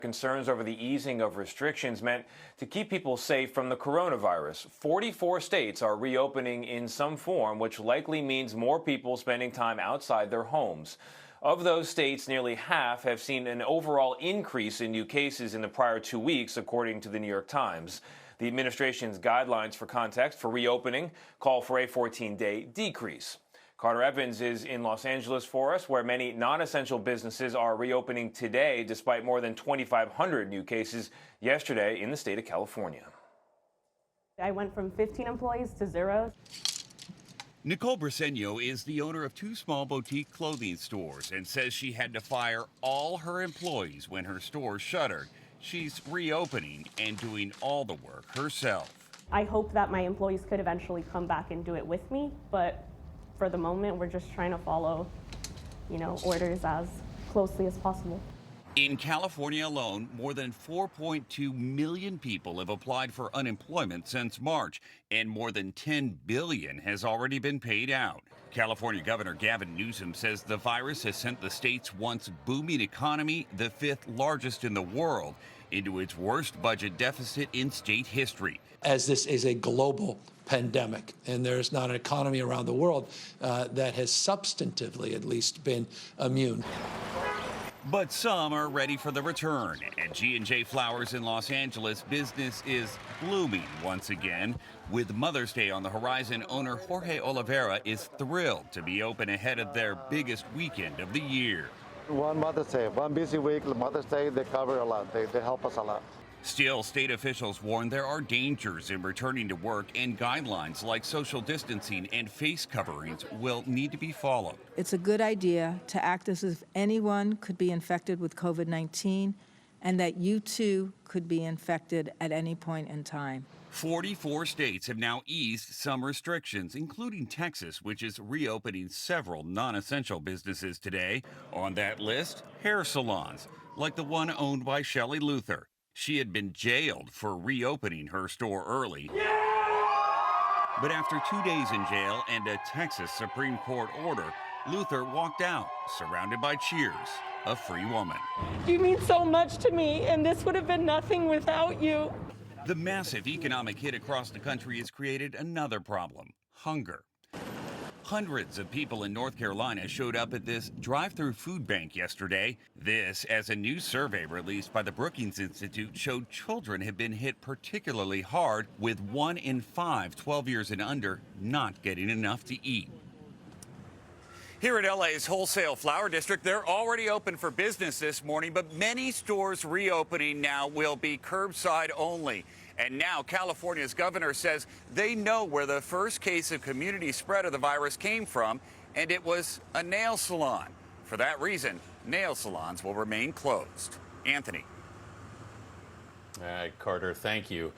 Concerns over the easing of restrictions meant to keep people safe from the coronavirus. 44 states are reopening in some form, which likely means more people spending time outside their homes. Of those states, nearly half have seen an overall increase in new cases in the prior 2 weeks, according to the New York Times. The administration's guidelines for context for reopening call for a 14-day decrease. Carter Evans is in Los Angeles for us, where many non-essential businesses are reopening today, despite more than 2,500 new cases yesterday in the state of California. I went from 15 employees to 0. Nicole Briseño is the owner of 2 small boutique clothing stores and says she had to fire all her employees when her store shuttered. She's reopening and doing all the work herself. I hope that my employees could eventually come back and do it with me, but for the moment, we're just trying to follow, orders as closely as possible. In California alone, more than 4.2 million people have applied for unemployment since March, and more than $10 billion has already been paid out. California Governor Gavin Newsom says the virus has sent the state's once booming economy, the 5th largest in the world, into its worst budget deficit in state history. As this is a global pandemic, and there's not an economy around the world that has substantively at least been immune. But some are ready for the return. At G&J Flowers in Los Angeles, business is blooming once again. With Mother's Day on the horizon, owner Jorge Oliveira is thrilled to be open ahead of their biggest weekend of the year. One Mother's Day, one busy week, Mother's Day, they cover a lot. They help us a lot. Still, state officials warn there are dangers in returning to work, and guidelines like social distancing and face coverings will need to be followed. It's a good idea to act as if anyone could be infected with COVID-19 and that you too could be infected at any point in time. 44 states have now eased some restrictions, including Texas, which is reopening several non-essential businesses today. On that list, hair salons, like the one owned by Shelley Luther. She had been jailed for reopening her store early. But after 2 days in jail and a Texas Supreme Court order, Luther walked out, surrounded by cheers, a free woman. You mean so much to me, and this would have been nothing without you. The massive economic hit across the country has created another problem: hunger. Hundreds of people in North Carolina showed up at this drive-through food bank yesterday. This, as a new survey released by the Brookings Institute showed children have been hit particularly hard, with 1 in 5 12 years and under not getting enough to eat. Here at LA's wholesale flower district, they're already open for business this morning, but many stores reopening now will be curbside only. And now California's governor says they know where the first case of community spread of the virus came from, and it was a nail salon. For that reason, nail salons will remain closed. Anthony. All right, Carter, thank you.